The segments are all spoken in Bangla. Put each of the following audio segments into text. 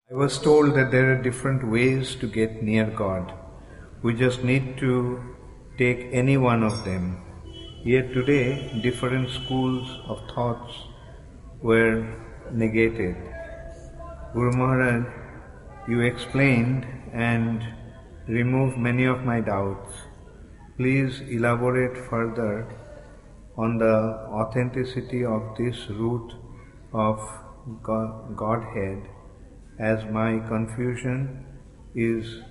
I was told that there are different ways to get near God. We just need to take any one of them. Yet today, different schools of thoughts were negated. Guru Maharaj, you explained and removed many of my doubts. Please elaborate further on the authenticity of this root of Godhead, as my confusion is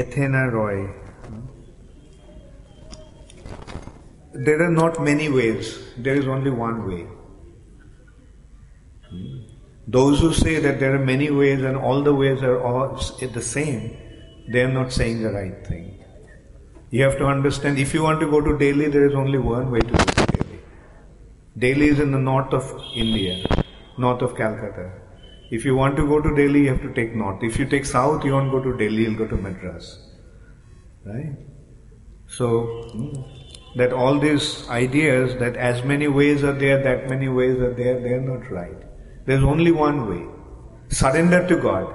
Athena Roy. There are not many ways, there is only one way. Those who say that there are many ways and all the ways are all the same, they are not saying the right thing. You have to understand, if you want to go to Delhi, there is only one way to go to Delhi. Delhi is in the north of India, north of Calcutta. If you want to go to Delhi, you have to take north. If you take south, you won't go to Delhi, you'll go to Madras. Right? So, that all these ideas that as many ways are there, that many ways are there, they are not right. There's only one way. Surrender to God.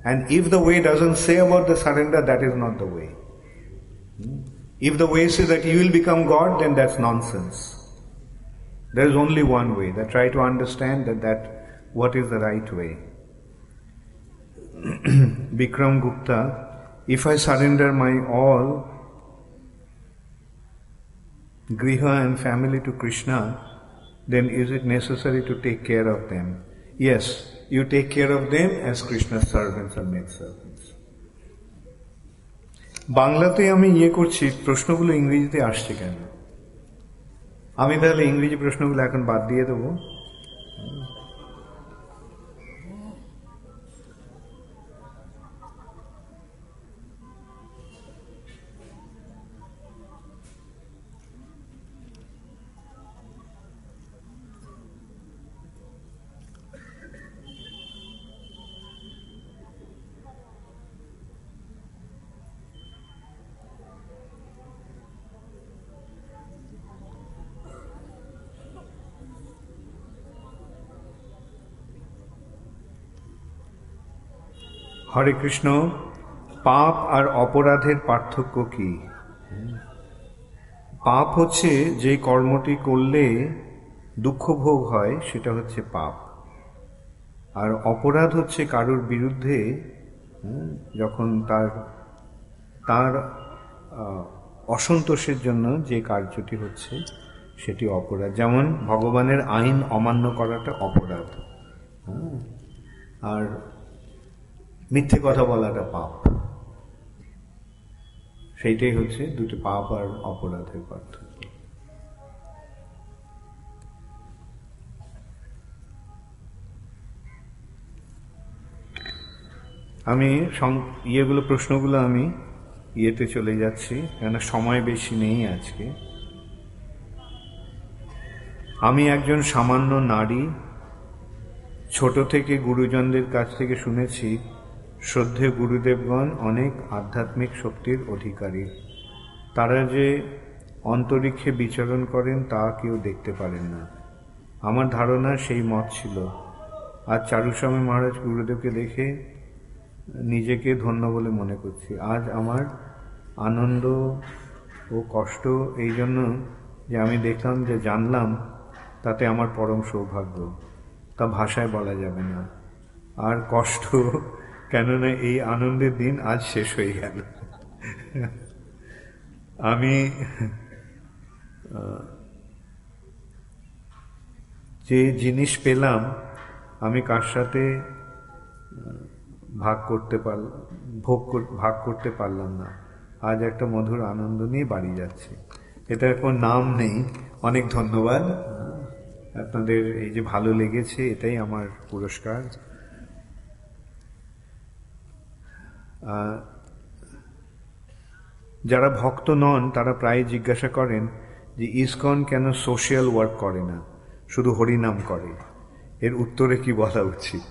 And if the way doesn't say about the surrender, that is not the way. If the way says that you will become God, then that's nonsense. There is only one way. That try to understand that what is the right way. Bikram Gupta, if I surrender my all, griha and family to Krishna, then is it necessary to take care of them? Yes, you take care of them as Krishna's servants and maid servants. বাংলাতে আমি করছি প্রশ্নগুলো ইংরেজিতে আসছে কেন? আমি তাহলে ইংরেজি প্রশ্নগুলো এখন বাদ দিয়ে দেবো। হরে কৃষ্ণ, পাপ আর অপরাধের পার্থক্য কি? পাপ হচ্ছে যে কর্মটি করলে দুঃখ ভোগ হয়, সেটা হচ্ছে পাপ। আর অপরাধ হচ্ছে কারোর বিরুদ্ধে যখন তার অসন্তোষের জন্য যে কার্যটি হচ্ছে সেটি অপরাধ। যেমন ভগবানের আইন অমান্য করাটা অপরাধ, আর মিথ্যে কথা বলাটা পাপ। সেইটাই হচ্ছে দুটো পাপ আর অপরাধের পার্থক্য। আমি প্রশ্নগুলো আমি চলে যাচ্ছি, কেননা সময় বেশি নেই আজকে। আমি একজন সামান্য নারী, ছোট থেকে গুরুজনদের কাছ থেকে শুনেছি শ্রদ্ধেয় গুরুদেবগণ অনেক আধ্যাত্মিক শক্তির অধিকারী। তারা যে অন্তরিক্ষে বিচরণ করেন তা কেউ দেখতে পারেন না। আমার ধারণা সেই মত ছিল। আজ চারুস্বামী মহারাজ গুরুদেবকে দেখে নিজেকে ধন্য বলে মনে করছি। আজ আমার আনন্দ ও কষ্ট এই জন্য যে আমি দেখলাম, যে জানলাম, তাতে আমার পরম সৌভাগ্য, তা ভাষায় বলা যাবে না। আর কষ্ট, কেননা এই আনন্দের দিন আজ শেষ হয়ে গেল। আমি যে জিনিস পেলাম আমি কার সাথে ভাগ করতে পারলাম না। আজ একটা মধুর আনন্দ নিয়ে বাড়ি যাচ্ছি। এটা কোনো নাম নেই। অনেক ধন্যবাদ আপনাদের, এই যে ভালো লেগেছে, এটাই আমার পুরস্কার। যারা ভক্ত নন তারা প্রায় জিজ্ঞাসা করেন যে ইসকন কেন সোশ্যাল ওয়ার্ক করে না, শুধু হরিনাম করে। এর উত্তরে কি বলা উচিত?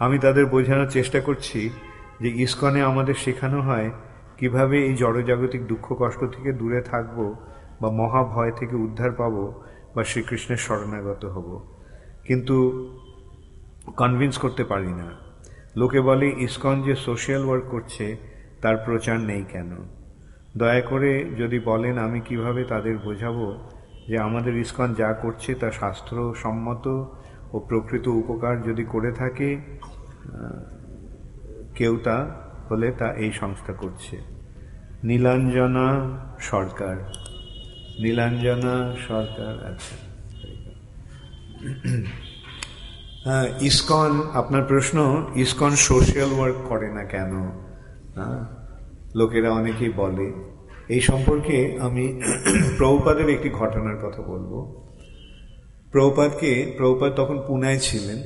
আমি তাদের বোঝানোর চেষ্টা করছি যে ইসকনে আমাদের শেখানো হয় কিভাবে এই জড়জাগতিক দুঃখ কষ্ট থেকে দূরে থাকব, বা মহাভয় থেকে উদ্ধার পাব, বা শ্রীকৃষ্ণের শরণাগত হব। কিন্তু কনভিন্স করতে পারি না। লোকে বলে ইসকন যে সোশ্যাল ওয়ার্ক করছে তার প্রচার নেই কেন? দয়া করে যদি বলেন আমি কিভাবে তাদের বোঝাবো যে আমাদের ইসকন যা করছে তা শাস্ত্রসম্মত ও প্রকৃত উপকার যদি করে থাকে কেউ তা হলে তা এই সংস্থা করছে। নীলাঞ্জনা সরকার, নীলাঞ্জনা সরকার, আচ্ছা। হ্যাঁ, ইসকন, আপনার প্রশ্ন, ইসকন সোশ্যাল ওয়ার্ক করে না কেন? লোকেরা অনেকেই বলে। এই সম্পর্কে আমি প্রভুপাদের একটি ঘটনার কথা বলবো। প্রভুপাদ তখন পুনায় ছিলেন।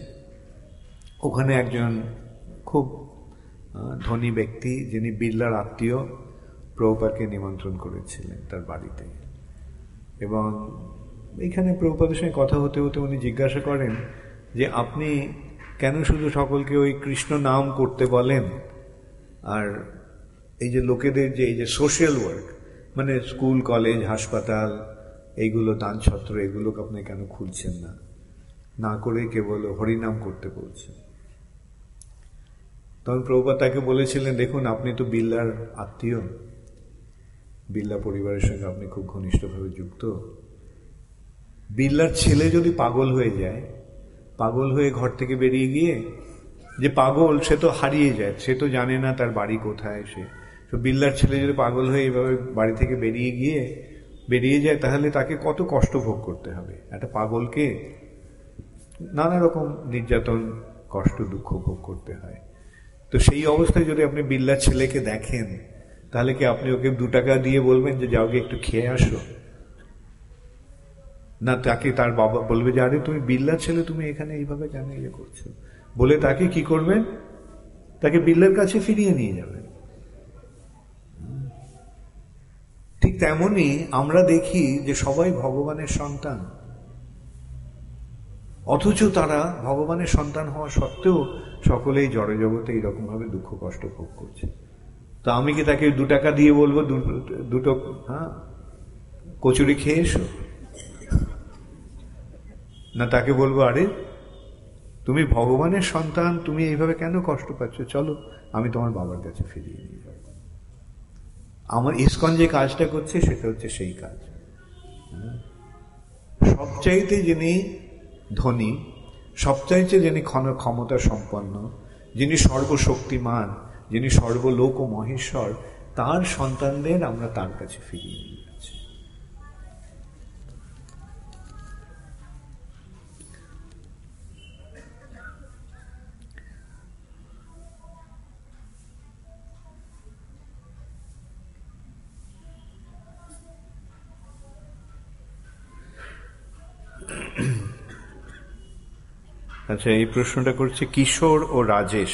ওখানে একজন খুব ধনী ব্যক্তি যিনি বিড়লার আত্মীয় প্রভুপাদকে নিমন্ত্রণ করেছিলেন তার বাড়িতে। এবং এইখানে প্রভুপাদের সঙ্গে কথা হতে হতে উনি জিজ্ঞাসা করেন যে আপনি কেন শুধু সকলকে ওই কৃষ্ণ নাম করতে বলেন, আর এই যে লোকেদের যে এই যে সোশ্যাল ওয়ার্ক, মানে স্কুল কলেজ হাসপাতাল এইগুলো দানছত্র এগুলোকে আপনি কেন খুলছেন না, না করে কেবল হরিনাম করতে বলছেন? তখন প্রভুপাদ তাকে বলেছিলেন, দেখুন আপনি তো বিড়লার আত্মীয়, বিড়লা পরিবারের সঙ্গে আপনি খুব ঘনিষ্ঠভাবে যুক্ত। বিড়লার ছেলে যদি পাগল হয়ে যায়, পাগল হয়ে ঘর থেকে বেরিয়ে গিয়ে, যে পাগল সে তো হারিয়ে যায়, সে তো জানে না তার বাড়ি কোথায়। সে তো বিড়লার ছেলে যদি পাগল হয়ে এইভাবে বাড়ি থেকে বেরিয়ে যায় তাহলে তাকে কত কষ্ট ভোগ করতে হবে। একটা পাগলকে নানা রকম নির্যাতন, কষ্ট, দুঃখ ভোগ করতে হয়। তো সেই অবস্থায় যদি আপনি বিড়লার ছেলেকে দেখেন তাহলে কি আপনি ওকে 2 টাকা দিয়ে বলবেন যে যাও গিয়ে একটু খেয়ে আসো? না, তাকে তার বাবা বলবে যে আরে তুমি বিড়লার ছেলে, তুমি এখানে এইভাবে কেন ইয়ে করছো, বলে তাকে কি করবেন? তাকে বিড়লার কাছে ফিরিয়ে নিয়ে যাবেন। ঠিক তেমনি আমরা দেখি যে সবাই ভগবানের সন্তান, অথচ তারা ভগবানের সন্তান হওয়া সত্ত্বেও সকলেই জড়জগতে এইরকম ভাবে দুঃখ কষ্ট ভোগ করছে। তো আমি কি তাকে 2 টাকা দিয়ে বলবো দুটো কচুরি খেয়ে এসো? না, তাকে বলবো আরে তুমি ভগবানের সন্তান, তুমি এইভাবে কেন কষ্ট পাচ্ছ, চলো আমি তোমার বাবার কাছে ফিরিয়ে নিয়ে যাব। আমার ইসকন যে কাজটা করছে সেটা হচ্ছে সেই কাজ। সবচাইতে যিনি ধনী, সবচাইতে যিনি ক্ষমতা সম্পন্ন, যিনি সর্বশক্তিমান, যিনি সর্বলোক ও মহেশ্বর, তার সন্তানদের আমরা তার কাছে ফিরিয়ে নিয়ে যাচ্ছি। আচ্ছা, এই প্রশ্নটা করছে কিশোর ও রাজেশ।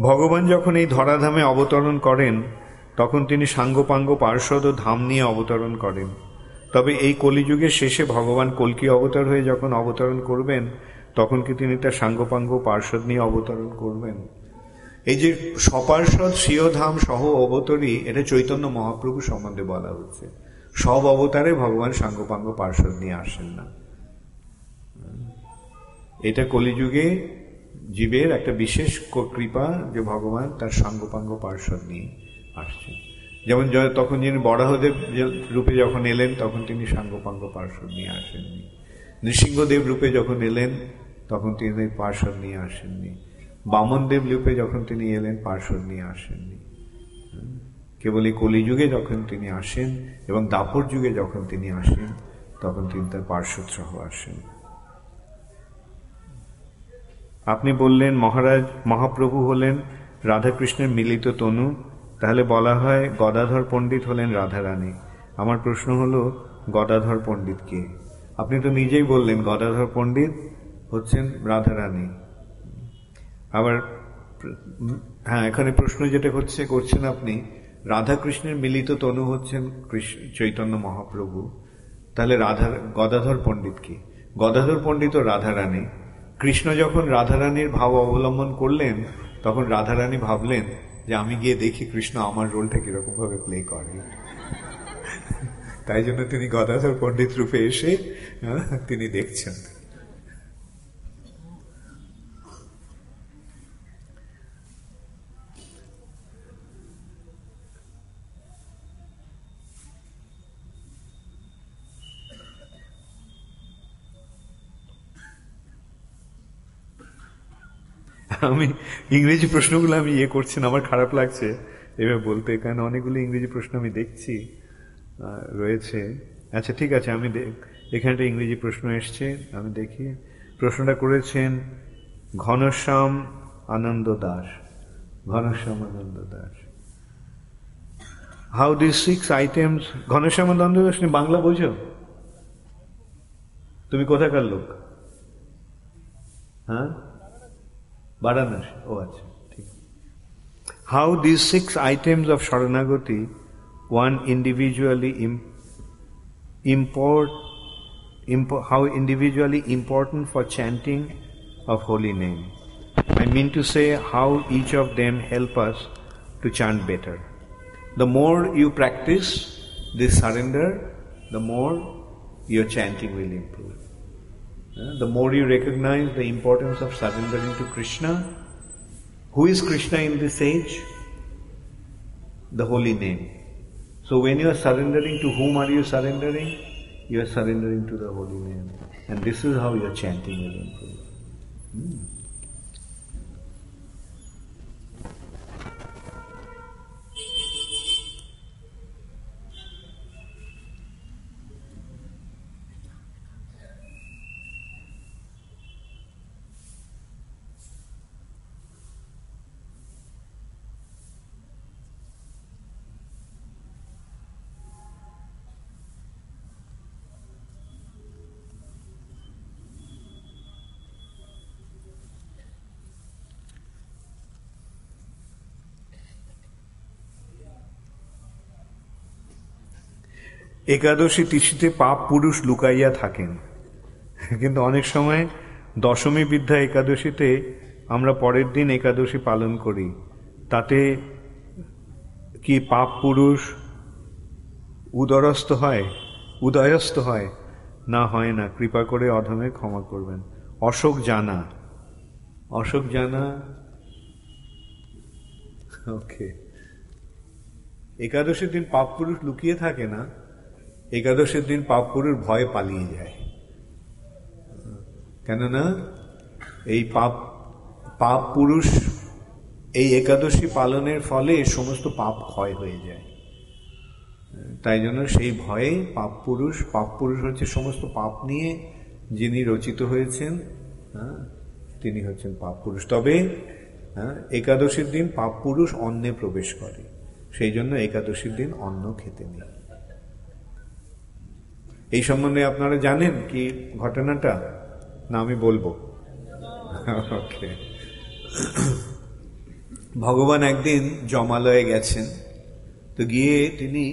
ভগবান যখন এই ধরাধামে অবতরণ করেন তখন তিনি সাঙ্গপাঙ্গ পার্ষদ ও ধাম নিয়ে অবতরণ করেন। তবে এই কলিযুগের শেষে ভগবান কল্কি অবতার হয়ে যখন অবতরণ করবেন তখন কি তিনি তার সাঙ্গপাঙ্গ পার্ষদ নিয়ে অবতরণ করবেন? এই যে সপার্ষদ স্বীয় ধাম সহ অবতরী, এটা চৈতন্য মহাপ্রভু সম্বন্ধে বলা হচ্ছে। সব অবতারে ভগবান সাঙ্গপাঙ্গ পার্ষদ নিয়ে আসেন না। এটা কলিযুগে জীবের একটা বিশেষ কৃপা যে ভগবান তার সাঙ্গপাঙ্গ পার্ষদ নিয়ে আসছেন। যেমন তখন যিনি বরাহদেব রূপে যখন এলেন তখন তিনি সাঙ্গপাঙ্গ পার্ষদ নিয়ে আসেননি। নৃসিংহদেব রূপে যখন এলেন তখন তিনি পার্ষদ নিয়ে আসেননি। বামনদেব রূপে যখন তিনি এলেন পার্ষদ নিয়ে আসেননি। কেবল এই কলিযুগে যখন তিনি আসেন এবং দাপর যুগে যখন তিনি আসেন তখন তিনি তার পার্ষদ সহ আসেন। আপনি বললেন মহারাজ মহাপ্রভু হলেন রাধাকৃষ্ণের মিলিত তনু, তাহলে বলা হয় গদাধর পণ্ডিত হলেন রাধারানী। আমার প্রশ্ন হলো গদাধর পণ্ডিত কে? আপনি তো নিজেই বললেন গদাধর পণ্ডিত হচ্ছেন রাধারানী। আবার হ্যাঁ, এখানে প্রশ্ন যেটা করছেন আপনি, রাধাকৃষ্ণের মিলিত তনু হচ্ছেন চৈতন্য মহাপ্রভু, তাহলে গদাধর পণ্ডিত কি? গদাধর পণ্ডিত ও রাধারানী। কৃষ্ণ যখন রাধারানীর ভাব অবলম্বন করলেন তখন রাধারানী ভাবলেন যে আমি গিয়ে দেখি কৃষ্ণ আমার রোলটা কিরকম ভাবে প্লে করে। তাই জন্য তিনি গদাধর পণ্ডিত রূপে এসে তিনি দেখছেন। আমি ইংরেজি প্রশ্নগুলো আমি করছি না, আমার খারাপ লাগছে এভাবে বলতে, কারণ অনেকগুলো ইংরেজি প্রশ্ন আমি দেখছি রয়েছে। আচ্ছা ঠিক আছে, আমি এখানে একটা ইংরেজি প্রশ্ন এসছে, আমি দেখি। প্রশ্নটা করেছেন Ghanshyam Anand Das. Ghanshyam Anand Das, how this 6 items, Ghanshyam Anand Das, তুমি বাংলা বোঝো? তুমি কোথাকার লোক? হ্যাঁ, বারাণসী। ও আচ্ছা, ঠিক। How these 6 items of Sharanagati, one individually how individually important for chanting of holy name. I mean to say how each of them help us to chant better. The more you practice this surrender, the more your chanting will improve. The more you recognize the importance of surrendering to Krishna. Who is Krishna in this age? The holy name. So when you are surrendering, to whom are you surrendering? You are surrendering to the holy name. And this is how your chanting will improve. একাদশী তিথিতে পাপ পুরুষ লুকাইয়া থাকেন, কিন্তু অনেক সময় দশমী বিদ্যা একাদশীতে আমরা পরের দিন একাদশী পালন করি, তাতে কি পাপ পুরুষ উদয়স্ত হয়? না, হয় না। কৃপা করে অধমে ক্ষমা করবেন। অশোক জানা, ওকে। একাদশীর দিন পাপ পুরুষ লুকিয়ে থাকে না, একাদশীর দিন পাপ পুরুষ ভয়ে পালিয়ে যায়। কেননা এই পাপ পুরুষ এই একাদশী পালনের ফলে সমস্ত পাপ ক্ষয় হয়ে যায়। তাই জন্য সেই ভয়ে পাপ পুরুষ হচ্ছে সমস্ত পাপ নিয়ে যিনি রচিত হয়েছেন, তিনি হচ্ছেন পাপ পুরুষ। তবে একাদশীর দিন পাপ পুরুষ অন্নে প্রবেশ করে, সেই জন্য একাদশীর দিন অন্ন খেতে নেই। এই সম্বন্ধে আপনারা জানেন কি ঘটনাটা? না আমি বলবো? ওকে। ভগবান একদিন জমালয়ে গেছেন, তো গিয়ে তিনি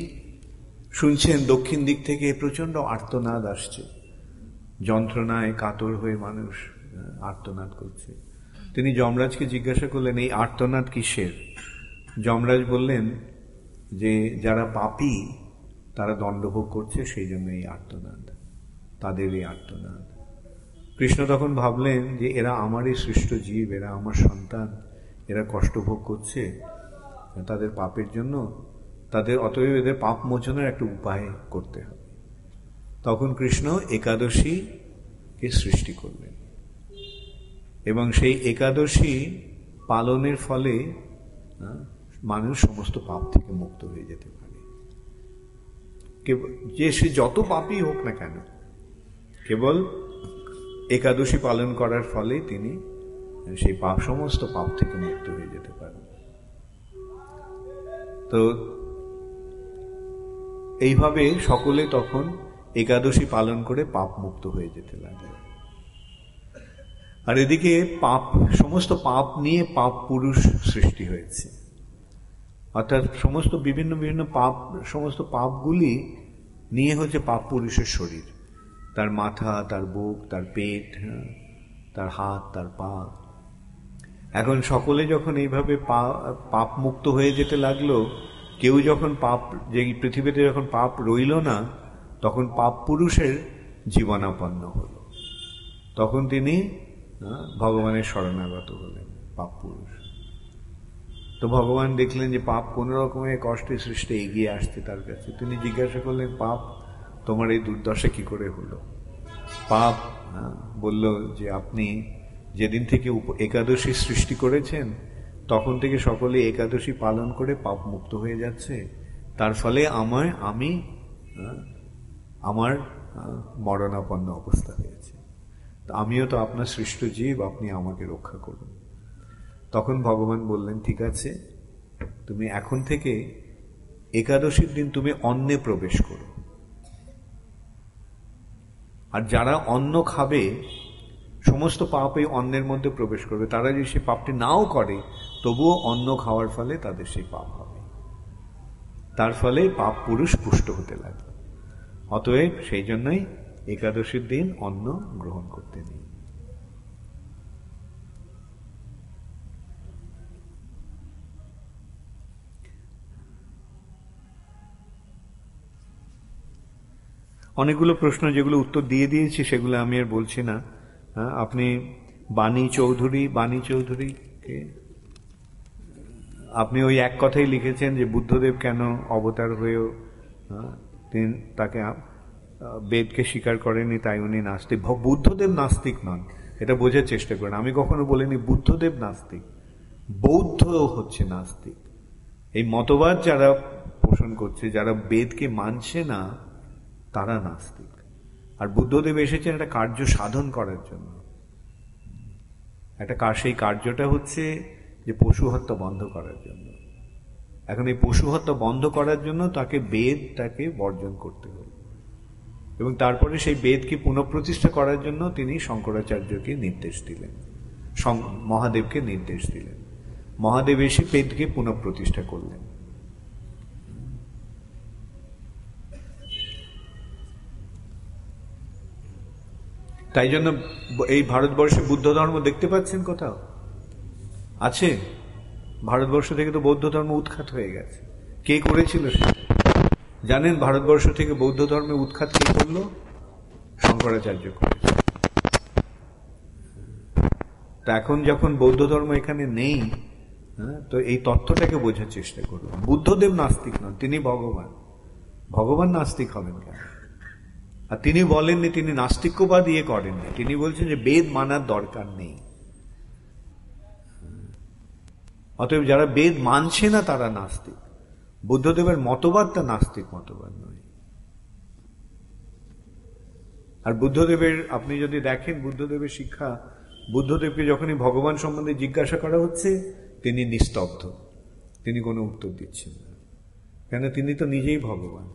শুনছেন দক্ষিণ দিক থেকে প্রচন্ড আর্তনাদ আসছে, যন্ত্রণায় কাতর হয়ে মানুষ আর্তনাদ করছে। তিনি যমরাজকে জিজ্ঞাসা করলেন, এই আর্তনাদ কিসের? যমরাজ বললেন যে যারা পাপী তারা দণ্ডভোগ করছে, সেই জন্য এই আর্তনাদ, তাদের এই আর্তনাদ। কৃষ্ণ তখন ভাবলেন যে এরা আমারই সৃষ্ট জীব, এরা আমার সন্তান, এরা কষ্ট ভোগ করছে তাদের পাপের জন্য, অতএব এদের পাপ মোচনের একটা উপায় করতে হবে। তখন কৃষ্ণ একাদশীকে সৃষ্টি করলেন, এবং সেই একাদশী পালনের ফলে মানুষ সমস্ত পাপ থেকে মুক্ত হয়ে যেতে পারে। যে সে যত পাপই হোক না কেন, কেবল একাদশী পালন করার ফলে তিনি সেই সমস্ত পাপ থেকে মুক্ত হয়ে যেতে পারেন। তো এইভাবে সকলে তখন একাদশী পালন করে পাপ মুক্ত হয়ে যেতে লাগলো। আর এদিকে সমস্ত পাপ নিয়ে পাপ পুরুষ সৃষ্টি হয়েছে, অর্থাৎ সমস্ত পাপগুলি নিয়ে হচ্ছে পাপ পুরুষের শরীর, তার মাথা, তার বুক, তার পেট, তার হাত, তার পা। এখন সকলে যখন এইভাবে পাপ মুক্ত হয়ে যেতে লাগলো, কেউ যখন যে পৃথিবীতে যখন পাপ রইল না, তখন পাপ পুরুষের জীবনাপন্ন হল। তখন তিনি ভগবানের শরণাগত হলেন, পাপ পুরুষ। তো ভগবান দেখলেন যে পাপ কোন রকমের কষ্টে সৃষ্টে এগিয়ে আসছে তার কাছে। তিনি জিজ্ঞাসা করলেন, পাপ তোমার এই দুর্দশা কি করে হলো? পাপ বলল যে আপনি যেদিন থেকে একাদশী সৃষ্টি করেছেন তখন থেকে সকলে একাদশী পালন করে পাপ মুক্ত হয়ে যাচ্ছে। তার ফলে আমার মরণাপন্ন অবস্থা হয়েছে। আমিও তো আপনার সৃষ্ট জীব, আপনি আমাকে রক্ষা করুন। তখন ভগবান বললেন, ঠিক আছে, তুমি এখন থেকে একাদশীর দিন তুমি অন্নে প্রবেশ করো। আর যারা অন্ন খাবে সমস্ত পাপ এই অন্নের মধ্যে প্রবেশ করবে। তারা যদি সেই পাপটি নাও করে তবুও অন্ন খাওয়ার ফলে তাদের সেই পাপ হবে। তার ফলে পাপ পুরুষ পুষ্ট হতে লাগবে। অতএব সেই জন্যই একাদশীর দিন অন্ন গ্রহণ করতে নেই। অনেকগুলো প্রশ্ন যেগুলো উত্তর দিয়ে দিয়েছি সেগুলো আমি আর বলছি না। আপনি বাণী চৌধুরীকে আপনি ওই এক কথাই লিখেছেন যে বুদ্ধদেব কেন অবতার হয়েও তিনি তাকে বেদকে স্বীকার করেনি, তাই উনি নাস্তিক। বুদ্ধদেব নাস্তিক নন, এটা বোঝার চেষ্টা করেন। আমি কখনো বলিনি বুদ্ধদেব নাস্তিক, বৌদ্ধ হচ্ছে নাস্তিক। এই মতবাদ যারা পোষণ করছে, যারা বেদকে মানছে না, তারা নাস্তিক। আর বুদ্ধদেব এসেছেন একটা কার্য সাধন করার জন্য। সেই কার্যটা হচ্ছে যে পশু হত্যা বন্ধ করার জন্য। এখন এই পশু হত্যা বন্ধ করার জন্য তাকে বর্জন করতে হবে, এবং তারপরে সেই বেদকে পুনঃপ্রতিষ্ঠা করার জন্য তিনি শঙ্করাচার্যকে নির্দেশ দিলেন, মহাদেবকে নির্দেশ দিলেন। মহাদেব এসে বেদকে পুনঃপ্রতিষ্ঠা করলেন। তাই জন্য এই ভারতবর্ষে বুদ্ধ ধর্ম দেখতে পাচ্ছেন কোথাও আছে? ভারতবর্ষ থেকে তো বৌদ্ধ ধর্ম উৎখাত হয়ে গেছে। কে করেছিল সেটা জানেন? ভারতবর্ষ থেকে বৌদ্ধ ধর্মে উৎখাত কে করলো? শঙ্করাচার্য করেছে। তা এখন যখন বৌদ্ধ ধর্ম এখানে নেই, তো এই তথ্যটাকে বোঝার চেষ্টা করুন। বুদ্ধদেব নাস্তিক নন, তিনি ভগবান। ভগবান নাস্তিক হবেন কেন? আর তিনি বলেননি, তিনি নাস্তিক্যবাদ করেননি। তিনি বলছেন যে বেদ মানার দরকার নেই। অতএব যারা বেদ মানছে না তারা নাস্তিক। বুদ্ধদেবের মতবাদটা নাস্তিক মতবাদ নয়। আর বুদ্ধদেবের আপনি যদি দেখেন বুদ্ধদেবের শিক্ষা, বুদ্ধদেবকে যখনই ভগবান সম্বন্ধে জিজ্ঞাসা করা হচ্ছে তিনি নিস্তব্ধ, তিনি কোনো উত্তর দিচ্ছেন না, কেন তিনি তো নিজেই ভগবান।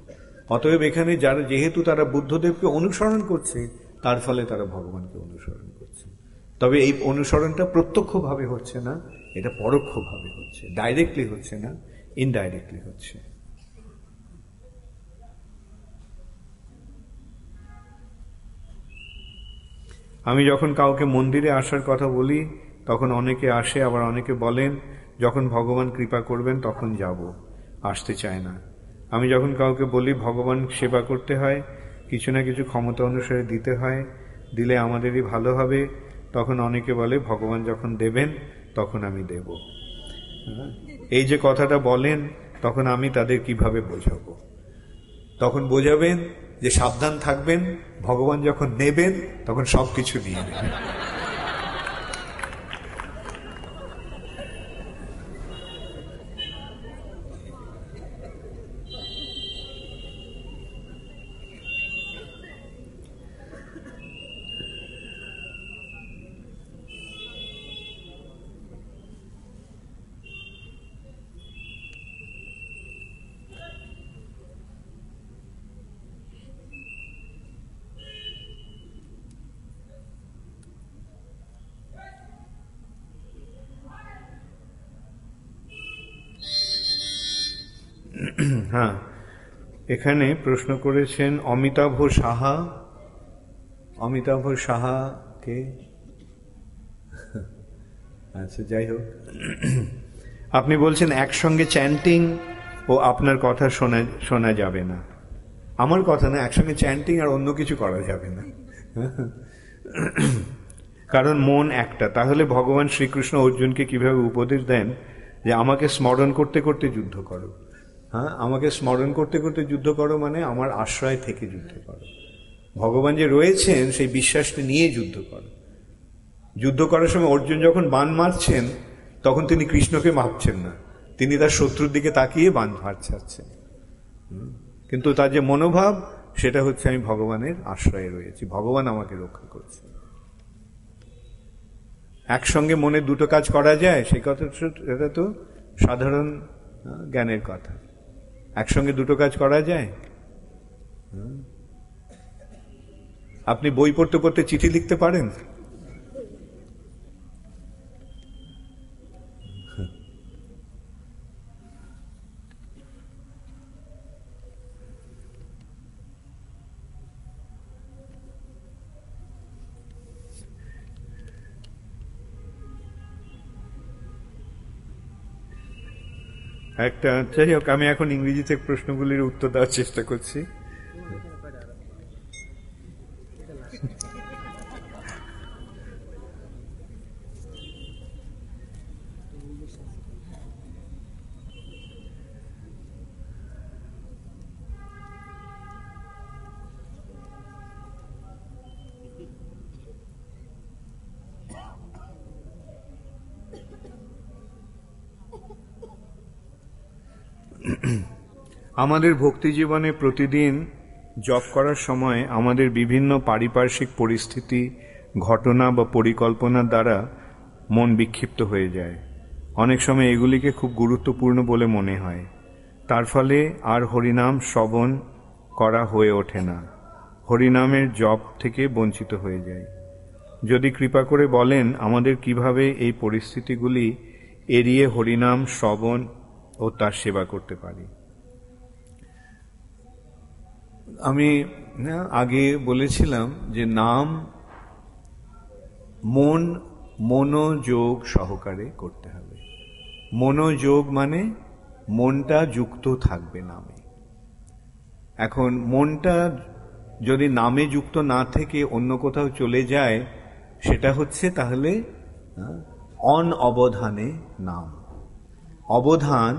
অতএব এখানে যেহেতু তারা বুদ্ধদেবকে অনুসরণ করছে, তার ফলে তারা ভগবানকে অনুসরণ করছে। তবে এই অনুসরণটা প্রত্যক্ষভাবে হচ্ছে না, এটা পরোক্ষভাবে হচ্ছে। ডাইরেক্টলি হচ্ছে না, ইনডাইরেক্টলি হচ্ছে। আমি যখন কাউকে মন্দিরে আসার কথা বলি তখন অনেকে আসে, আবার অনেকে বলেন যখন ভগবান কৃপা করবেন তখন যাব, আসতে চায় না। আমি যখন কাউকে বলি ভগবান সেবা করতে হয়, কিছু না কিছু ক্ষমতা অনুসারে দিতে হয়, দিলে আমাদেরই ভালো হবে, তখন অনেকে বলে ভগবান যখন দেবেন তখন আমি দেব। এই যে কথাটা বলেন, তখন আমি তাদের কিভাবে বোঝাবো? তখন বোঝাবেন যে সাবধান থাকবেন, ভগবান যখন নেবেন তখন সবকিছু নিয়ে নেবেন। হ্যাঁ, এখানে প্রশ্ন করেছেন অমিতাভ সাহা। অমিতাভ সাহা কে? আচ্ছা, যাই হোক, আপনি বলছেন একসঙ্গে চ্যান্টিং ও আপনার কথা শোনা যাবে না। আমার কথা না, একসঙ্গে চ্যান্টিং আর অন্য কিছু করা যাবে না, কারণ মন একটা। তাহলে ভগবান শ্রীকৃষ্ণ অর্জুনকে কিভাবে উপদেশ দেন যে আমাকে স্মরণ করতে করতে যুদ্ধ করো? আমাকে স্মরণ করতে করতে যুদ্ধ করো মানে আমার আশ্রয় থেকে যুদ্ধ করো। ভগবান যে রয়েছেন সেই বিশ্বাসটা নিয়ে যুদ্ধ করো। যুদ্ধ করার সময় অর্জুন যখন বাণ মারছেন তখন তিনি কৃষ্ণকে ভাবছেন না, তিনি তার শত্রুর দিকে তাকিয়ে বাণ মারছেন। কিন্তু তার যে মনোভাব সেটা হচ্ছে আমি ভগবানের আশ্রয়ে রয়েছি, ভগবান আমাকে রক্ষা করছে। একসঙ্গে মনে দুটো কাজ করা যায় সেই কথা, এটা তো সাধারণ জ্ঞানের কথা। একসঙ্গে দুটো কাজ করা যায়? আপনি বই পড়তে পড়তে চিঠি লিখতে পারেন? একটা, যাই হোক, আমি এখন ইংরেজিতে প্রশ্নগুলির উত্তর দেওয়ার চেষ্টা করছি। আমাদের ভক্তি জীবনে প্রতিদিন জপ করার সময় আমাদের বিভিন্ন পারিপার্শ্বিক পরিস্থিতি, ঘটনা বা পরিকল্পনার দ্বারা মন বিক্ষিপ্ত হয়ে যায়। অনেক সময় এগুলিকে খুব গুরুত্বপূর্ণ বলে মনে হয়, তার ফলে আর হরিনাম শ্রবণ করা হয়ে ওঠে না, হরিনামের জপ থেকে বঞ্চিত হয়ে যায়। যদি কৃপা করে বলেন আমাদের কিভাবে এই পরিস্থিতিগুলি এড়িয়ে হরিনাম শ্রবণ ও তার সেবা করতে পারি। আমি আগে বলেছিলাম যে নাম মনোযোগ সহকারে করতে হবে। মনোযোগ মানে মনটা যুক্ত থাকবে নামে। এখন মনটা যদি নামে যুক্ত না থেকে অন্য কোথাও চলে যায়, সেটা হচ্ছে তাহলে অনবধানে নাম। অবধান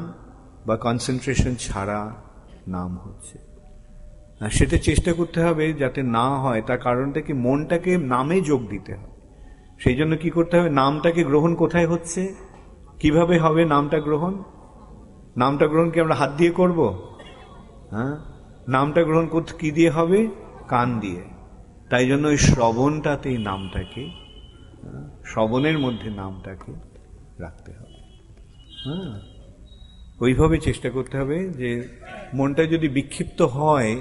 বা কনসেন্ট্রেশন ছাড়া নাম হচ্ছে, সেটা চেষ্টা করতে হবে যাতে না হয়। তার কারণটা কি, মনটাকে নামে যোগ দিতে হবে। সেই জন্য কি করতে হবে, নামটাকে গ্রহণ কোথায় হচ্ছে, কিভাবে হবে নামটা গ্রহণ? নামটা গ্রহণ কি আমরা হাত দিয়ে করব? নামটা গ্রহণ করতে কি দিয়ে হবে? কান দিয়ে। তাই জন্য ওই শ্রবণটাতেই নামটাকে, শ্রবণের মধ্যে নামটাকে রাখতে হবে। ওইভাবে চেষ্টা করতে হবে যে মনটা যদি বিক্ষিপ্ত হয়,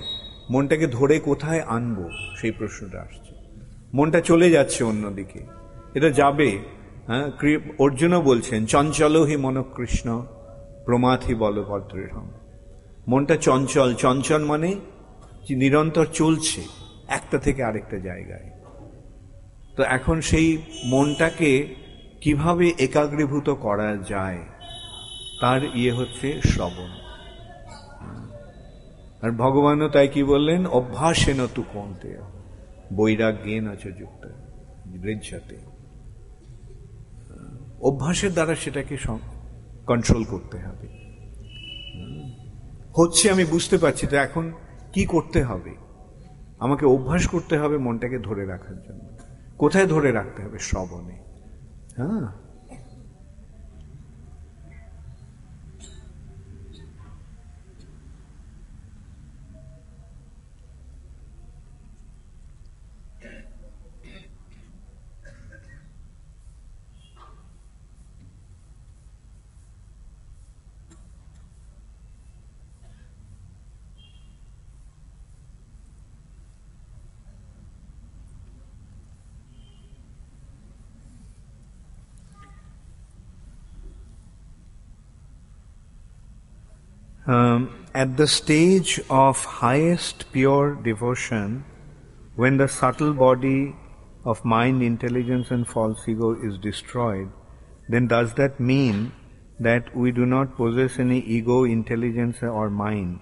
মনটাকে ধরে কোথায় আনবো সেই প্রশ্নটা আসছে। মনটা চলে যাচ্ছে অন্যদিকে, এটা যাবে। অর্জুনও বলছেন চঞ্চল হি মনকৃষ্ণ প্রমাথি বলভদ্রেরহম। মনটা চঞ্চল, চঞ্চল মানে নিরন্তর চলছে একটা থেকে আরেকটা জায়গায়। তো এখন সেই মনটাকে কিভাবে একাগ্রীভূত করা যায়, তার হচ্ছে শ্রবণ। আর ভগবানও তাই কি বললেন, অভ্যাসেন তু কৌন্তেয় বৈরাগ্যেন চ যুক্ত গৃহ্যতে। অভ্যাসের দ্বারা সেটাকে কন্ট্রোল করতে হবে। হচ্ছে আমি বুঝতে পারছি, তো এখন কি করতে হবে? আমাকে অভ্যাস করতে হবে মনটাকে ধরে রাখার জন্য। কোথায় ধরে রাখতে হবে? শ্রবণে। At the stage of highest pure devotion, when the subtle body of mind, intelligence and false ego is destroyed, then does that mean that we do not possess any ego, intelligence or mind?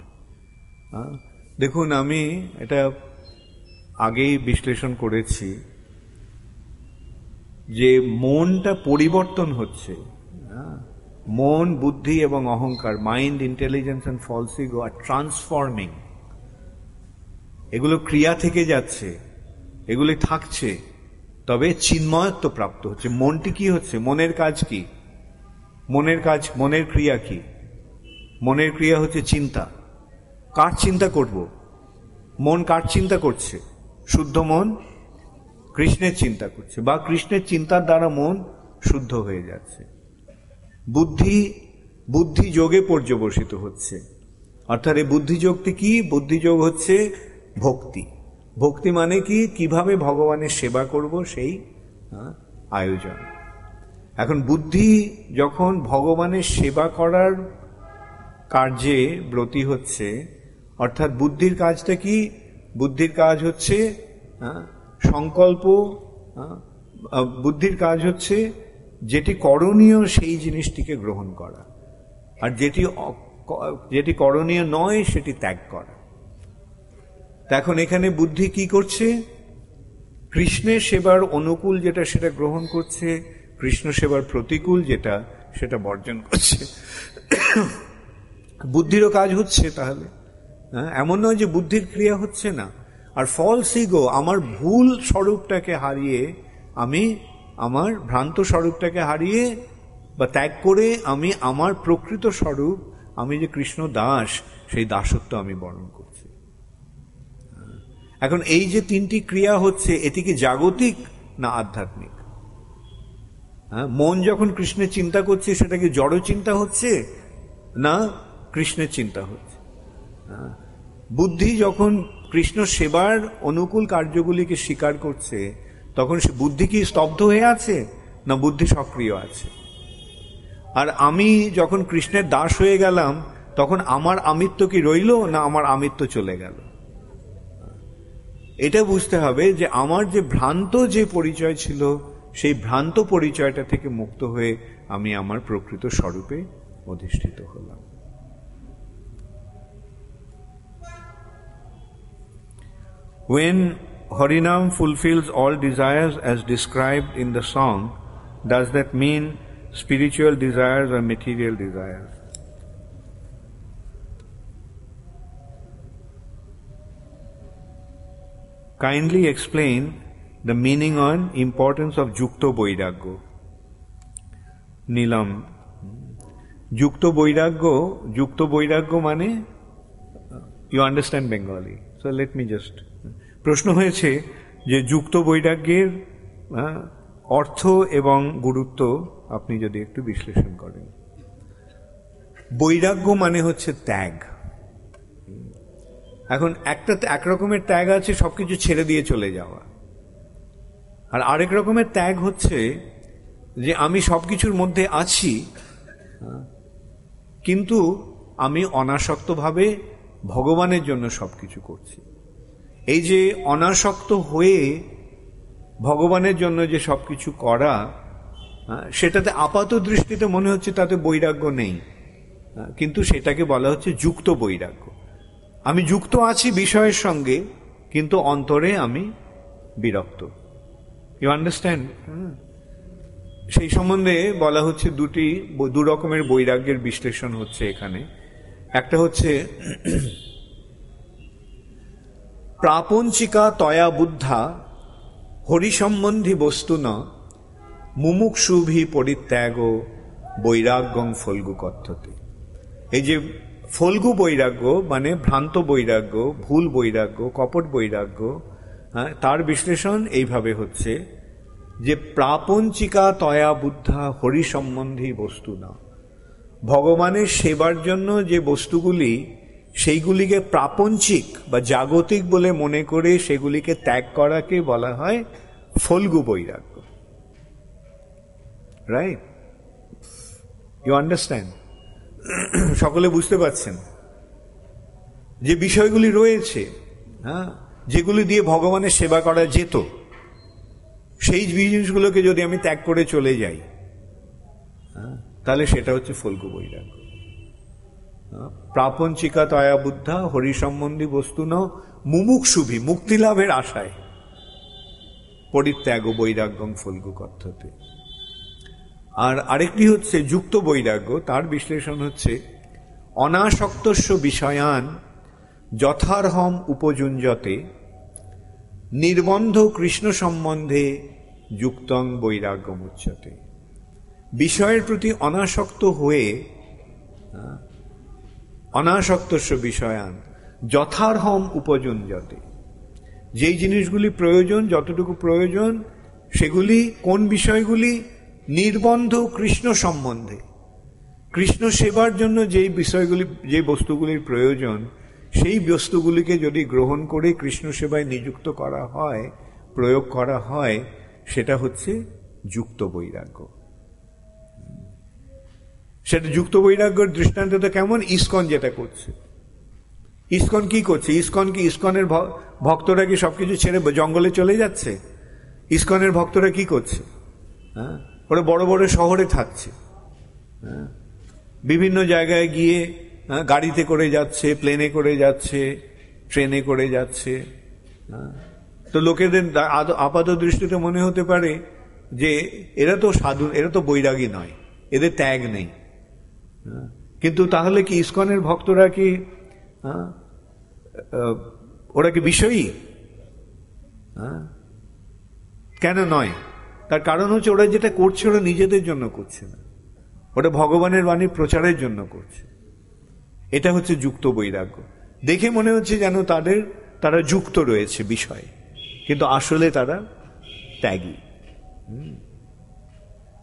দেখুন, আমি এটা আগেই বিশ্লেষণ করেছি যে মনটা পরিবর্তন হচ্ছে। মন, বুদ্ধি এবং অহংকার, mind, intelligence and false ego আর ট্রান্সফর্মিং। এগুলো ক্রিয়া থেকে যাচ্ছে, এগুলি থাকছে, তবে চিন্ময়ত্ব প্রাপ্ত হচ্ছে। মনটি কি হচ্ছে? মনের কাজ কি? মনের ক্রিয়া কি? মনের ক্রিয়া হচ্ছে চিন্তা। কার চিন্তা করব? মন কার চিন্তা করছে? শুদ্ধ মন কৃষ্ণের চিন্তা করছে, বা কৃষ্ণের চিন্তার দ্বারা মন শুদ্ধ হয়ে যাচ্ছে। বুদ্ধি যোগে পর্যবসিত হচ্ছে। অর্থাৎ এই বুদ্ধিযোগটি কি? বুদ্ধিযোগ হচ্ছে ভক্তি। ভক্তি মানে কি? কিভাবে ভগবানের সেবা করব সেই আয়োজন। এখন বুদ্ধি যখন ভগবানের সেবা করার কার্যে ব্রতী হচ্ছে, অর্থাৎ বুদ্ধির কাজটা কি? বুদ্ধির কাজ হচ্ছে সংকল্প। বুদ্ধির কাজ হচ্ছে যেটি করণীয় সেই জিনিসটিকে গ্রহণ করা, আর যেটি করণীয় নয় সেটি ত্যাগ করা। এখন এখানে বুদ্ধি কি করছে? কৃষ্ণের সেবার অনুকূল যেটা সেটা গ্রহণ করছে, কৃষ্ণ সেবার প্রতিকূল যেটা সেটা বর্জন করছে। বুদ্ধিরও কাজ হচ্ছে তাহলে। এমন নয় যে বুদ্ধির ক্রিয়া হচ্ছে না। আর ফলস ইগো, আমার ভুল স্বরূপটাকে হারিয়ে, আমি আমার ভ্রান্ত স্বরূপটাকে হারিয়ে বা ত্যাগ করে আমি আমার প্রকৃত স্বরূপ, আমি যে কৃষ্ণ দাস, সেই দাসত্ব আমি বরণ করছি। এখন এই যে তিনটি ক্রিয়া হচ্ছে, এটি কি জাগতিক না আধ্যাত্মিক? মন যখন কৃষ্ণের চিন্তা করছে, সেটা কি জড় চিন্তা হচ্ছে না কৃষ্ণের চিন্তা হচ্ছে? বুদ্ধি যখন কৃষ্ণ সেবার অনুকূল কার্যগুলিকে স্বীকার করছে, তখন সে বুদ্ধি কি স্তব্ধ হয়ে আছে না বুদ্ধি সক্রিয় আছে? আর আমি যখন কৃষ্ণের দাস হয়ে গেলাম, তখন আমার আমিত্ব কি রইল না আমার আমিত্ব চলে গেল? এটা বুঝতে হবে যে আমার যে ভ্রান্ত যে পরিচয় ছিল, সেই ভ্রান্ত পরিচয়টা থেকে মুক্ত হয়ে আমি আমার প্রকৃত স্বরূপে অধিষ্ঠিত হলাম। When Harinam fulfills all desires as described in the song, does that mean spiritual desires or material desires? Kindly explain the meaning on importance of Yukto Boiragyo. Nilam. Yukto Boiragyo mane? You understand Bengali. So let me just... প্রশ্ন হয়েছে যে যুক্ত বৈরাগ্যের অর্থ এবং গুরুত্ব আপনি যদি একটু বিশ্লেষণ করেন। বৈরাগ্য মানে হচ্ছে ত্যাগ। এখন এক রকমের ত্যাগ আছে সবকিছু ছেড়ে দিয়ে চলে যাওয়া, আর আরেক রকমের ত্যাগ হচ্ছে যে আমি সবকিছুর মধ্যে আছি, কিন্তু আমি অনাসক্তভাবে ভগবানের জন্য সবকিছু করছি। এই যে অনাসক্ত হয়ে ভগবানের জন্য যে সবকিছু করা, সেটাতে আপাত দৃষ্টিতে মনে হচ্ছে তাতে বৈরাগ্য নেই, কিন্তু সেটাকে বলা হচ্ছে যুক্ত বৈরাগ্য। আমি যুক্ত আছি বিষয়ের সঙ্গে, কিন্তু অন্তরে আমি বিরক্ত। You understand? সেই সম্বন্ধে বলা হচ্ছে দু রকমের বৈরাগ্যের বিশ্লেষণ হচ্ছে এখানে। একটা হচ্ছে প্রাপঞ্চিকা তয়া বুদ্ধা হরিসম্বন্ধী বস্তু ন মুমুক্ষুভি পরিত্যাগ বৈরাগ্যং ফল্গু কথ্যতে। এই যে ফল্গু বৈরাগ্য মানে ভ্রান্ত বৈরাগ্য, ভুল বৈরাগ্য, কপট বৈরাগ্য, তার বিশ্লেষণ এইভাবে হচ্ছে যে প্রাপঞ্চিকা তয়া বুদ্ধা হরিসম্বন্ধী বস্তু না, ভগবানের সেবার জন্য যে বস্তুগুলি, সেইগুলিকে প্রাপঞ্চিক বা জাগতিক বলে মনে করে সেগুলিকে ত্যাগ করাকে বলা হয় ফল্গু বৈরাগ্য। রাইট? You understand? সকলে বুঝতে পারছেন যে বিষয়গুলি রয়েছে, যেগুলি দিয়ে ভগবানের সেবা করা যেত, সেই জিনিসগুলোকে যদি আমি ত্যাগ করে চলে যাই, তাহলে সেটা হচ্ছে ফল্গু বৈরাগ্য। প্রাপঞ্চিকা তয়া বুদ্ধা হরিসম্বন্ধী বস্তু ন মুমুক্ষুভি, মুক্তি লাভের আশায় পরিত্যাগ বৈরাগ্যং ফল্গু কথ্যতে। আর আরেকটি হচ্ছে যুক্ত বৈরাগ্য, তার বিশ্লেষণ হচ্ছে অনাসক্তস্য বিষয়ান যথার্হম উপযুঞ্জতে নির্বন্ধ কৃষ্ণ সম্বন্ধে যুক্তং বৈরাগ্যমুচ্যতে। বিষয়ের প্রতি অনাসক্ত হয়ে, অনাসক্তস্য বিষয়ান যথার্হম উপযুঞ্জতে, যেই জিনিসগুলি প্রয়োজন, যতটুকু প্রয়োজন, সেগুলি কোন বিষয়গুলি? নির্বন্ধ কৃষ্ণ সম্বন্ধে, কৃষ্ণ সেবার জন্য যেই বিষয়গুলি, যে বস্তুগুলির প্রয়োজন, সেই বস্তুগুলিকে যদি গ্রহণ করে কৃষ্ণ সেবায় নিযুক্ত করা হয়, প্রয়োগ করা হয়, সেটা হচ্ছে যুক্ত বৈরাগ্য। সেটা যুক্ত বৈরাগ্যের দৃষ্টান্তটা কেমন? ইসকন যেটা করছে। ইসকন কি করছে? ইসকনের ভক্তরা কি সবকিছু ছেড়ে জঙ্গলে চলে যাচ্ছে? ইসকনের ভক্তরা কি করছে? ওরা বড় বড় শহরে থাকছে, বিভিন্ন জায়গায় গিয়ে গাড়িতে করে যাচ্ছে, প্লেনে করে যাচ্ছে, ট্রেনে করে যাচ্ছে। তো লোকেদের আপাত দৃষ্টিতে মনে হতে পারে যে এরা তো সাধু, এরা তো বৈরাগী নয়, এদের ত্যাগ নেই। কিন্তু তাহলে কি ইসকনের ভক্তরা কি ওরা কি বিষয়ী? কেন নয়? তার কারণ হচ্ছে ওরা যেটা করছে ওরা নিজেদের জন্য করছে না, ওটা ভগবানের বাণী প্রচারের জন্য করছে। এটা হচ্ছে যুক্ত বৈরাগ্য। দেখে মনে হচ্ছে যেন তারা যুক্ত রয়েছে বিষয়ে, কিন্তু আসলে তারা ত্যাগী।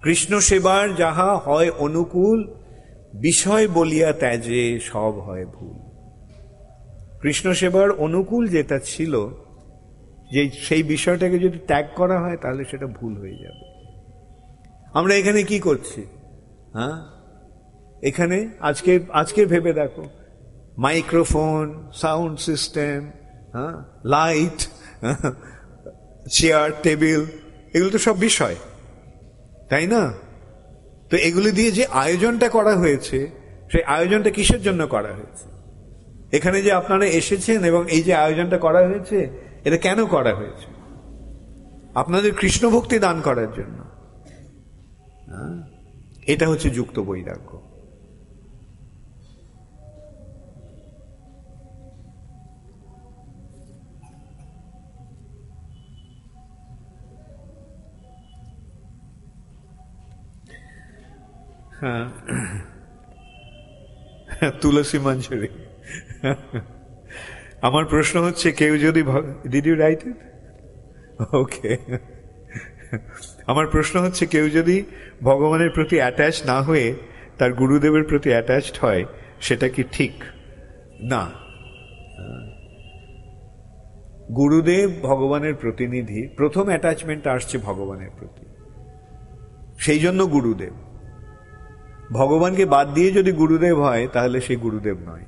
কৃষ্ণ সেবার যাহা হয় অনুকূল, বিষয় বলিয়া ত্যাজে সব হয় ভুল। কৃষ্ণ সেবার অনুকূল যেটা ছিল, যে সেই বিষয়টাকে যদি ত্যাগ করা হয় তাহলে সেটা ভুল হয়ে যাবে। আমরা এখানে কি করছি? এখানে আজকে ভেবে দেখো, microphone, sound system, light, chair, table, এগুলো তো সব বিষয়, তাই না? তো এগুলি দিয়ে যে আয়োজনটা করা হয়েছে, সেই আয়োজনটা কিসের জন্য করা হয়েছে? এখানে যে আপনারা এসেছেন এবং এই যে আয়োজনটা করা হয়েছে, এটা কেন করা হয়েছে? আপনাদের কৃষ্ণ ভক্তি দান করার জন্য। এটা হচ্ছে যুক্ত বৈরাগ্য। হ্যাঁ, তুলসী মঞ্জুরি। আমার প্রশ্ন হচ্ছে, কেউ যদি, ডিড ইউ রাইট ইট? ওকে। আমার প্রশ্ন হচ্ছে, কেউ যদি ভগবানের প্রতি অ্যাটাচ না হয়ে তার গুরুদেবের প্রতি অ্যাটাচড হয়, সেটা কি ঠিক? না। গুরুদেব ভগবানের প্রতিনিধি, প্রথম অ্যাটাচমেন্ট আসছে ভগবানের প্রতি, সেই জন্য গুরুদেব। ভগবানকে বাদ দিয়ে যদি গুরুদেব হয় তাহলে সেই গুরুদেব নয়।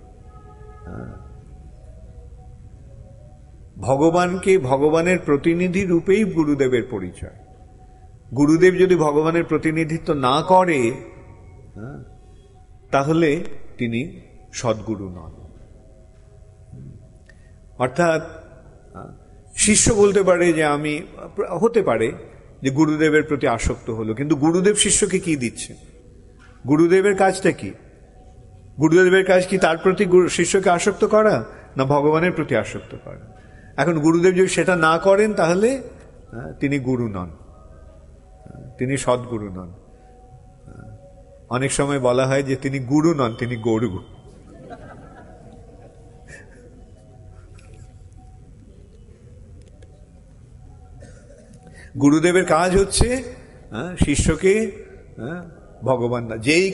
ভগবানকে ভগবানের প্রতিনিধি রূপেই গুরুদেবের পরিচয়। গুরুদেব যদি ভগবানের প্রতিনিধিত্ব না করে তাহলে তিনি সদ্গুরু নন। অর্থাৎ শিষ্য বলতে পারে যে আমি, হতে পারে যে গুরুদেবের প্রতি আসক্ত হলো, কিন্তু গুরুদেব শিষ্যকে কি দিচ্ছে? গুরুদেবের কাজটা কি? গুরুদেবের কাজ কি তার প্রতি শিষ্যকে আসক্ত করা, না ভগবানের প্রতি আসক্ত করা? এখন গুরুদেব যদি সেটা না করেন তাহলে তিনি গুরু নন, তিনি সদ্গুরু নন। অনেক সময় বলা হয় যে তিনি গুরু নন, তিনি গরু। গুরুদেবের কাজ হচ্ছে শিষ্যকে ভগবান, যেই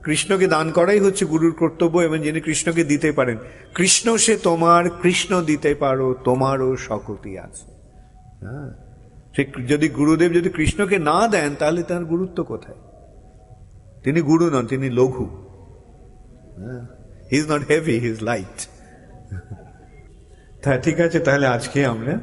কৃষ্ণকে দান করাই হচ্ছে গুরুর কর্তব্য, এবং যিনি কৃষ্ণকে দিতে পারেন, কৃষ্ণ সে তোমার, কৃষ্ণ দিতে পারো, তোমারও শক্তি আছে। সে যদি গুরুদেব যদি কৃষ্ণকে না দেন তাহলে তার গুরুত্ব কোথায়? তিনি গুরু নন, তিনি লঘু। He is not heavy, he is light. তা ঠিক আছে, তাহলে আজকে আমরা